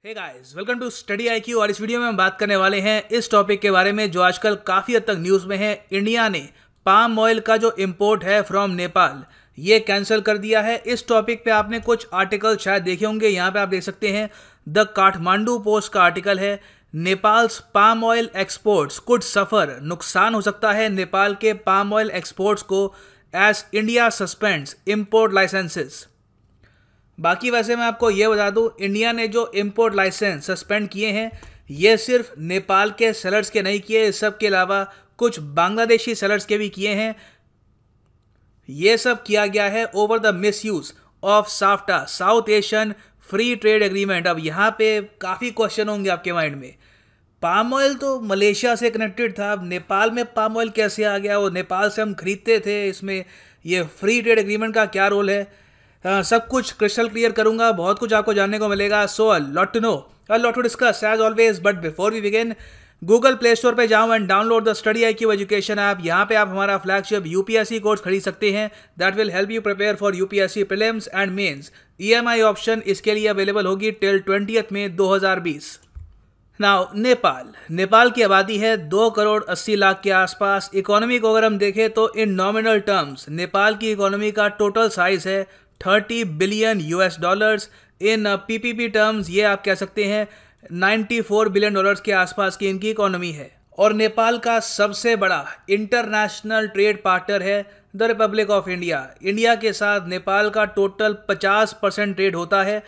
Hey guys, welcome to study IQ. और इस video में हम बात करने वाले हैं इस टॉपिक के बारे में जो आजकल काफ़ी हद तक न्यूज़ में है। इंडिया ने पाम ऑयल का जो इंपोर्ट है फ्रॉम नेपाल ये कैंसिल कर दिया है। इस टॉपिक पे आपने कुछ आर्टिकल शायद देखे होंगे। यहाँ पे आप देख सकते हैं द काठमांडू पोस्ट का आर्टिकल है, Nepal's palm oil exports could suffer. नुकसान हो सकता है नेपाल के पाम ऑयल एक्सपोर्ट्स को as India suspends import licences. बाकी वैसे मैं आपको ये बता दूं, इंडिया ने जो इंपोर्ट लाइसेंस सस्पेंड किए हैं ये सिर्फ नेपाल के सेलर्स के नहीं किए, इस सब के अलावा कुछ बांग्लादेशी सेलर्स के भी किए हैं। ये सब किया गया है over the misuse of SAFTA, south Asian free trade agreement. अब यहाँ पे काफ़ी क्वेश्चन होंगे आपके माइंड में, पाम ऑयल तो मलेशिया से कनेक्टेड था, अब नेपाल में पाम ऑयल कैसे आ गया? वो नेपाल से हम खरीदते थे, इसमें ये फ्री ट्रेड एग्रीमेंट का क्या रोल है? सब कुछ क्रिस्टल क्लियर करूंगा, बहुत कुछ आपको जानने को मिलेगा। So a lot to know, a lot to discuss as always. But before we begin, Google Play Store पे जाओ and download the study IQ education app. यहाँ पे आप हमारा फ्लैगशिप यूपीएससी कोर्स खरीद सकते हैं that will help you prepare for UPSC prelims and mains. EMI option इसके लिए अवेलेबल होगी टिल 20 मई 2020। नाउ नेपाल की आबादी है 2 करोड़ 80 लाख के आसपास। इकोनॉमी को अगर हम देखें तो इन नॉमिनल टर्म्स नेपाल की इकोनॉमी का टोटल साइज है 30 बिलियन यूएस डॉलर्स। इन पीपीपी टर्म्स ये आप कह सकते हैं 94 बिलियन डॉलर्स के आसपास की इनकी इकोनॉमी है। और नेपाल का सबसे बड़ा इंटरनेशनल ट्रेड पार्टनर है the Republic of India. India के साथ नेपाल का टोटल 50% ट्रेड होता है।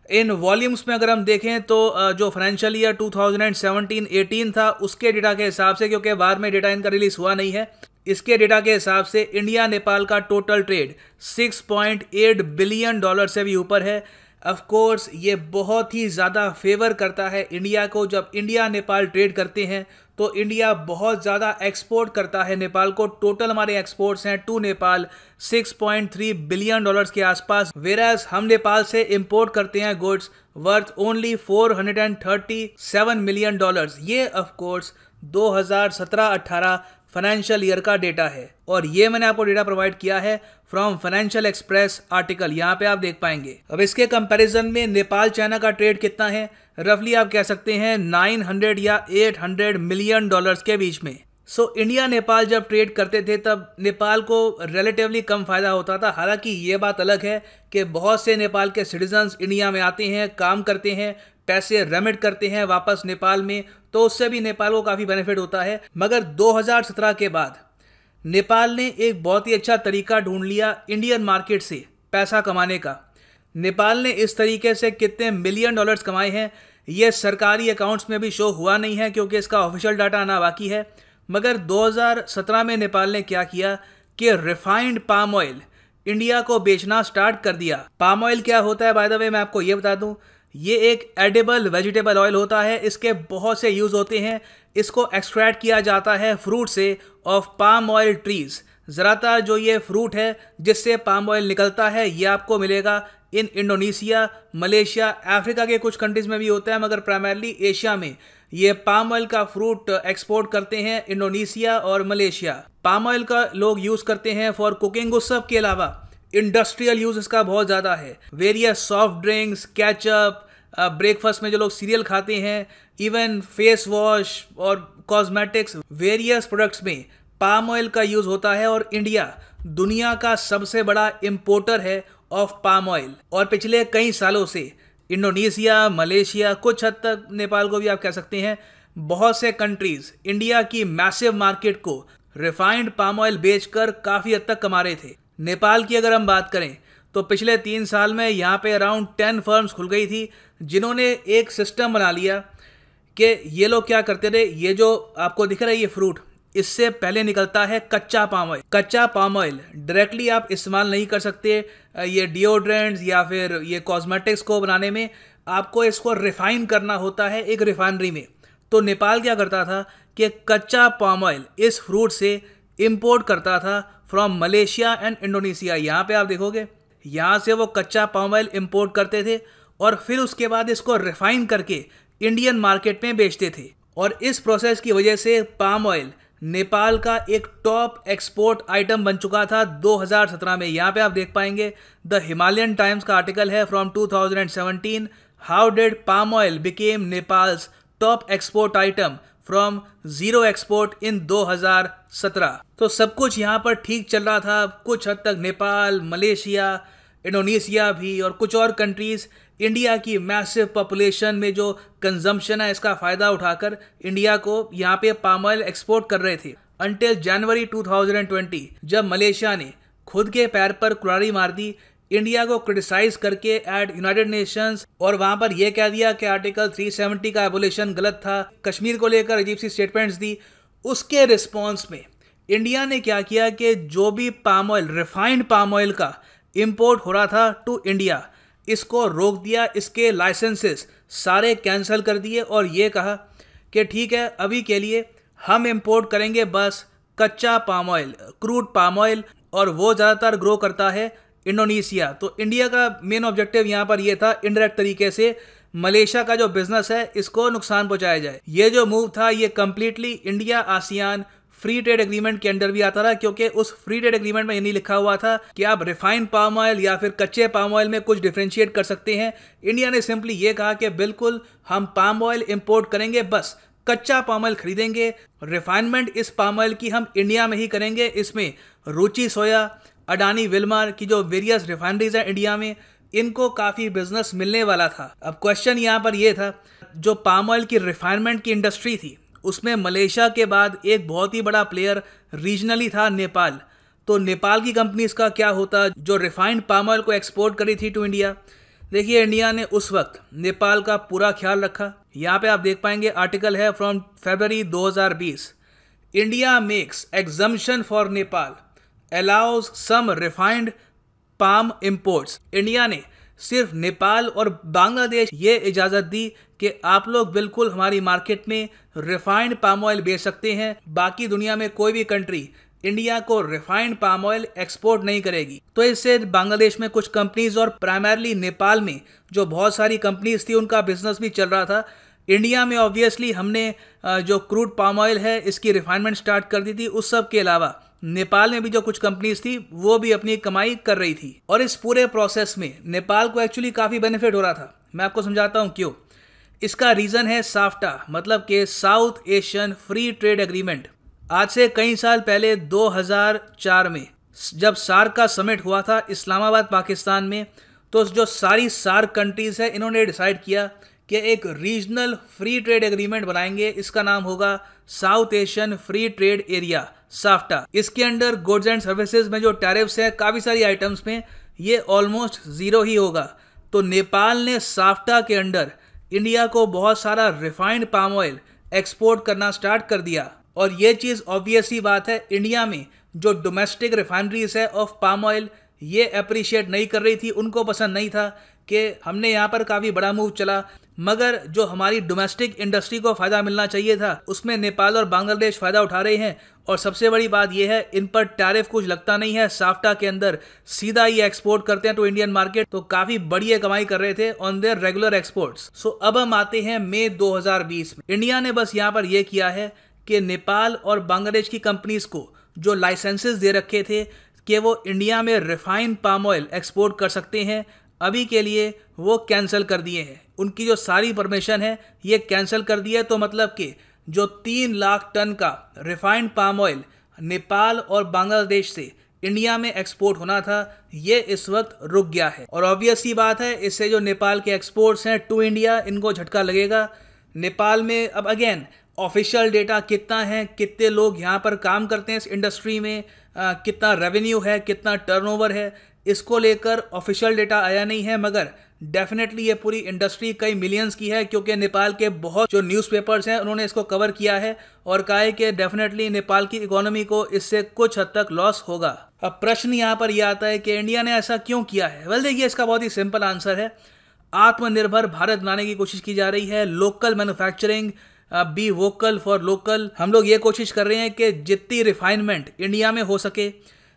इन वॉल्यूम्स में अगर हम देखें तो जो फाइनेंशियल ईयर 2017-18 था उसके डेटा के हिसाब से, क्योंकि बाद में डेटा इनका रिलीज हुआ नहीं है, इसके डेटा के हिसाब से इंडिया नेपाल का टोटल ट्रेड 6.8 बिलियन डॉलर से भी ऊपर है। ऑफ कोर्स ये बहुत ही ज़्यादा फेवर करता है इंडिया को। जब इंडिया नेपाल ट्रेड करते हैं तो इंडिया बहुत ज़्यादा एक्सपोर्ट करता है नेपाल को। टोटल हमारे एक्सपोर्ट्स हैं टू नेपाल 6.3 बिलियन डॉलर्स के आसपास, वेराज हम नेपाल से इंपोर्ट करते हैं goods worth only 437 million dollars. ये ऑफ कोर्स 2017-18 फाइनेंशियल ईयर का डेटा है और ये मैंने आपको डेटा प्रोवाइड किया है फ्रॉम फाइनेंशियल एक्सप्रेस आर्टिकल, यहाँ पे आप देख पाएंगे। अब इसके कंपैरिजन में नेपाल चाइना का ट्रेड कितना है, रफली आप कह सकते हैं 900 या 800 मिलियन डॉलर्स के बीच में। सो इंडिया नेपाल जब ट्रेड करते थे तब नेपाल को रिलेटिवली कम फायदा होता था। हालांकि ये बात अलग है कि बहुत से नेपाल के सिटीजन्स इंडिया में आते हैं, काम करते हैं, पैसे रेमिट करते हैं वापस नेपाल में, तो उससे भी नेपाल को काफ़ी बेनिफिट होता है। मगर 2017 के बाद नेपाल ने एक बहुत ही अच्छा तरीका ढूंढ लिया इंडियन मार्केट से पैसा कमाने का। नेपाल ने इस तरीके से कितने मिलियन डॉलर्स कमाए हैं ये सरकारी अकाउंट्स में भी शो हुआ नहीं है क्योंकि इसका ऑफिशियल डाटा आना बाकी है। मगर 2017 में नेपाल ने क्या किया कि रिफाइंड पाम ऑयल इंडिया को बेचना स्टार्ट कर दिया। पाम ऑयल क्या होता है, बाय द वे मैं आपको ये बता दूं, ये एक एडिबल वेजिटेबल ऑयल होता है। इसके बहुत से यूज़ होते हैं। इसको एक्सट्रैक्ट किया जाता है फ्रूट से ऑफ पाम ऑयल ट्रीज। ज़्यादातर जो ये फ्रूट है जिससे पाम ऑयल निकलता है ये आपको मिलेगा इन इंडोनेशिया, मलेशिया, अफ्रीका के कुछ कंट्रीज में भी होता है, मगर प्राइमरली एशिया में ये पाम ऑयल का फ्रूट एक्सपोर्ट करते हैं इंडोनेशिया और मलेशिया। पाम ऑयल का लोग यूज़ करते हैं फॉर कुकिंग। उस सब के अलावा इंडस्ट्रियल यूज इसका बहुत ज़्यादा है। Various soft drinks, ketchup, breakfast में जो लोग सीरियल खाते हैं, इवन फेस वॉश और कॉस्मेटिक्स, वेरियस प्रोडक्ट्स में पाम ऑयल का यूज़ होता है। और इंडिया दुनिया का सबसे बड़ा इम्पोर्टर है ऑफ पाम ऑयल। और पिछले कई सालों से इंडोनेशिया, मलेशिया, कुछ हद तक नेपाल को भी आप कह सकते हैं, बहुत से कंट्रीज इंडिया की मैसिव मार्केट को रिफाइंड पाम ऑयल बेचकर काफ़ी हद तक कमा रहे थे। नेपाल की अगर हम बात करें तो पिछले 3 साल में यहाँ पे अराउंड 10 फर्म्स खुल गई थी जिन्होंने एक सिस्टम बना लिया कि ये लोग क्या करते थे, ये जो आपको दिख रहा है ये फ्रूट, इससे पहले निकलता है कच्चा पाम ऑयल। कच्चा पाम ऑयल डायरेक्टली आप इस्तेमाल नहीं कर सकते ये डिओड्रेंट्स या फिर ये कॉस्मेटिक्स को बनाने में, आपको इसको रिफाइन करना होता है एक रिफाइनरी में। तो नेपाल क्या करता था कि कच्चा पाम ऑयल इस फ्रूट से इम्पोर्ट करता था फ्रॉम मलेशिया एंड इंडोनेशिया। यहाँ पे आप देखोगे यहाँ से वो कच्चा पाम ऑयल इम्पोर्ट करते थे और फिर उसके बाद इसको रिफाइन करके इंडियन मार्केट में बेचते थे। और इस प्रोसेस की वजह से पाम ऑयल नेपाल का एक टॉप एक्सपोर्ट आइटम बन चुका था 2017 में। यहाँ पे आप देख पाएंगे द हिमालयन टाइम्स का आर्टिकल है from 2017, how did palm oil became Nepals top export item from zero export इन 2017। तो सब कुछ यहाँ पर ठीक चल रहा था। कुछ हद तक नेपाल, मलेशिया, इंडोनेशिया भी और कुछ और कंट्रीज इंडिया की मैसिव पॉपुलेशन में जो कंजम्पशन है इसका फ़ायदा उठाकर इंडिया को यहाँ पे पाम ऑयल एक्सपोर्ट कर रहे थे। अंटिल जनवरी 2020 जब मलेशिया ने खुद के पैर पर कुल्हाड़ी मार दी, इंडिया को क्रिटिसाइज करके एट यूनाइटेड नेशंस, और वहां पर यह कह दिया कि आर्टिकल 370 का एबोलिशन गलत था, कश्मीर को लेकर अजीब सी स्टेटमेंट्स दी। उसके रिस्पॉन्स में इंडिया ने क्या किया कि जो भी palm oil, refined palm oil का इंपोर्ट हो रहा था टू इंडिया, इसको रोक दिया, इसके लाइसेंसेस सारे कैंसिल कर दिए और ये कहा कि ठीक है, अभी के लिए हम इंपोर्ट करेंगे बस कच्चा palm oil, crude palm oil, और वो ज़्यादातर ग्रो करता है इंडोनेशिया। तो इंडिया का मेन ऑब्जेक्टिव यहाँ पर यह था इनडायरेक्ट तरीके से मलेशिया का जो बिजनेस है इसको नुकसान पहुंचाया जाए। ये जो मूव था ये completely India ASEAN free trade agreement के अंडर भी आता था, क्योंकि उस फ्री ट्रेड एग्रीमेंट में ये नहीं लिखा हुआ था कि आप रिफाइंड पाम ऑयल या फिर कच्चे पाम ऑयल में कुछ डिफ्रेंशिएट कर सकते हैं। इंडिया ने सिंपली ये कहा कि बिल्कुल हम पाम ऑयल इंपोर्ट करेंगे, बस कच्चा पाम ऑयल खरीदेंगे, रिफाइनमेंट इस पाम ऑयल की हम इंडिया में ही करेंगे। इसमें रुचि सोया, अडानी विल्मर की जो वेरियस रिफाइनरीज हैं इंडिया में, इनको काफ़ी बिजनेस मिलने वाला था। अब क्वेश्चन यहाँ पर यह था, जो पाम ऑयल की रिफाइनमेंट की इंडस्ट्री थी उसमें मलेशिया के बाद एक बहुत ही बड़ा प्लेयर रीजनली था नेपाल। तो नेपाल की कंपनीज का क्या होता जो रिफाइंड पाम ऑयल को एक्सपोर्ट करी थी टू इंडिया। देखिए, इंडिया ने उस वक्त नेपाल का पूरा ख्याल रखा। यहाँ पे आप देख पाएंगे आर्टिकल है from February 2020, India makes exemption for Nepal, allows some refined palm imports. India ने सिर्फ नेपाल और बांग्लादेश ये इजाज़त दी कि आप लोग बिल्कुल हमारी मार्केट में रिफाइंड पाम ऑयल बेच सकते हैं, बाकी दुनिया में कोई भी कंट्री इंडिया को रिफाइंड पाम ऑयल एक्सपोर्ट नहीं करेगी। तो इससे बांग्लादेश में कुछ कंपनीज और प्राइमरली नेपाल में जो बहुत सारी कंपनीज थी उनका बिजनेस भी चल रहा था। इंडिया में ऑब्वियसली हमने जो क्रूड पाम ऑयल है इसकी रिफाइनमेंट स्टार्ट कर दी थी। उस सब के अलावा नेपाल में भी जो कुछ कंपनीज थी वो भी अपनी कमाई कर रही थी, और इस पूरे प्रोसेस में नेपाल को एक्चुअली काफ़ी बेनिफिट हो रहा था। मैं आपको समझाता हूँ क्यों। इसका रीज़न है साफ्टा, मतलब कि south Asian free trade agreement. आज से कई साल पहले 2004 में जब सार्क का समिट हुआ था इस्लामाबाद पाकिस्तान में, तो जो सारी सार्क कंट्रीज़ है इन्होंने डिसाइड किया कि एक रीजनल फ्री ट्रेड एग्रीमेंट बनाएंगे। इसका नाम होगा south Asian free trade area, SAFTA. इसके अंडर गुड्स एंड सर्विसेज में जो टैरिफ्स है काफ़ी सारी आइटम्स में ये ऑलमोस्ट ज़ीरो ही होगा। तो नेपाल ने साफ्टा के अंडर इंडिया को बहुत सारा रिफाइंड पाम ऑयल एक्सपोर्ट करना स्टार्ट कर दिया। और ये चीज़ ऑब्वियस ही बात है, इंडिया में जो डोमेस्टिक रिफाइनरीज है ऑफ पाम ऑयल ये अप्रिशिएट नहीं कर रही थी, उनको पसंद नहीं था कि हमने यहाँ पर काफ़ी बड़ा मूव चला, मगर जो हमारी डोमेस्टिक इंडस्ट्री को फ़ायदा मिलना चाहिए था उसमें नेपाल और बांग्लादेश फ़ायदा उठा रहे हैं। और सबसे बड़ी बात यह है, इन पर टैरिफ कुछ लगता नहीं है, साफ्टा के अंदर सीधा ही एक्सपोर्ट करते हैं टू इंडियन मार्केट। तो काफ़ी बढ़िया कमाई कर रहे थे ऑन देयर रेगुलर एक्सपोर्ट्स। सो अब हम आते हैं मई 2020 में। इंडिया ने बस यहाँ पर यह किया है कि नेपाल और बांग्लादेश की कंपनीज को जो लाइसेंसेस दे रखे थे कि वो इंडिया में रिफाइंड पाम ऑयल एक्सपोर्ट कर सकते हैं, अभी के लिए वो कैंसिल कर दिए हैं। उनकी जो सारी परमिशन है ये कैंसिल कर दी है। तो मतलब कि जो 3 लाख टन का रिफाइंड पाम ऑयल नेपाल और बांग्लादेश से इंडिया में एक्सपोर्ट होना था ये इस वक्त रुक गया है। और ऑब्वियस ही बात है, इससे जो नेपाल के एक्सपोर्ट्स हैं टू इंडिया इनको झटका लगेगा। नेपाल में अब अगेन ऑफिशियल डेटा कितना है, कितने लोग यहाँ पर काम करते हैं इस इंडस्ट्री में, कितना रेवेन्यू है, कितना टर्नओवर है, इसको लेकर ऑफिशियल डेटा आया नहीं है, मगर डेफिनेटली ये पूरी इंडस्ट्री कई मिलियंस की है, क्योंकि नेपाल के बहुत जो न्यूज़पेपर्स हैं उन्होंने इसको कवर किया है और कहा है कि डेफिनेटली नेपाल की इकोनॉमी को इससे कुछ हद तक लॉस होगा। अब प्रश्न यहाँ पर यह आता है कि इंडिया ने ऐसा क्यों किया है। वेल देखिए, इसका बहुत ही सिंपल आंसर है, आत्मनिर्भर भारत बनाने की कोशिश की जा रही है, local manufacturing, be vocal for local. हम लोग ये कोशिश कर रहे हैं कि जितनी रिफाइनमेंट इंडिया में हो सके,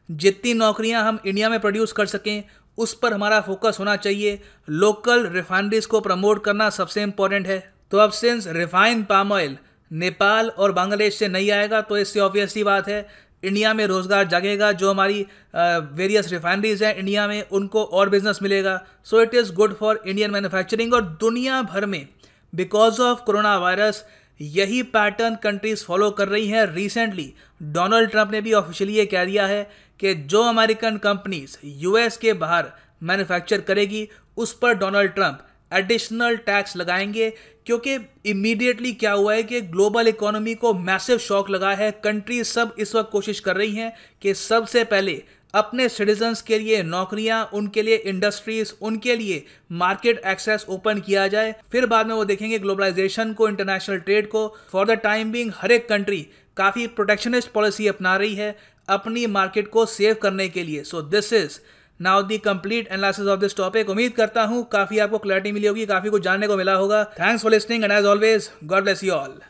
जितनी नौकरियां हम इंडिया में प्रोड्यूस कर सकें, उस पर हमारा फोकस होना चाहिए। लोकल रिफाइनरीज को प्रमोट करना सबसे इम्पोर्टेंट है। तो अब since refined palm oil Nepal और बांग्लादेश से नहीं आएगा, तो इससे ऑब्वियसली बात है इंडिया में रोजगार जागेगा, जो हमारी वेरियस रिफाइनरीज हैं इंडिया में उनको और बिजनेस मिलेगा। So it is good for Indian manufacturing. और दुनिया भर में बिकॉज ऑफ कोरोना वायरस यही पैटर्न कंट्रीज फॉलो कर रही हैं। रिसेंटली डोनाल्ड ट्रंप ने भी ऑफिशियली ये कह दिया है कि जो अमेरिकन कंपनीज यूएस के बाहर मैन्युफैक्चर करेगी उस पर डोनाल्ड ट्रंप एडिशनल टैक्स लगाएंगे, क्योंकि इमीडिएटली क्या हुआ है कि ग्लोबल इकोनॉमी को मैसिव शॉक लगा है। कंट्रीज सब इस वक्त कोशिश कर रही हैं कि सबसे पहले अपने सिटीजन्स के लिए नौकरियां, उनके लिए इंडस्ट्रीज, उनके लिए मार्केट एक्सेस ओपन किया जाए, फिर बाद में वो देखेंगे ग्लोबलाइजेशन को, इंटरनेशनल ट्रेड को। फॉर द टाइम बीइंग हर एक कंट्री काफ़ी प्रोटेक्शनिस्ट पॉलिसी अपना रही है अपनी मार्केट को सेव करने के लिए। So this is now the complete analysis of this topic. उम्मीद करता हूँ काफ़ी आपको क्लैरिटी मिली होगी, काफ़ी कुछ जानने को मिला होगा। Thanks for listening and as always God bless you all.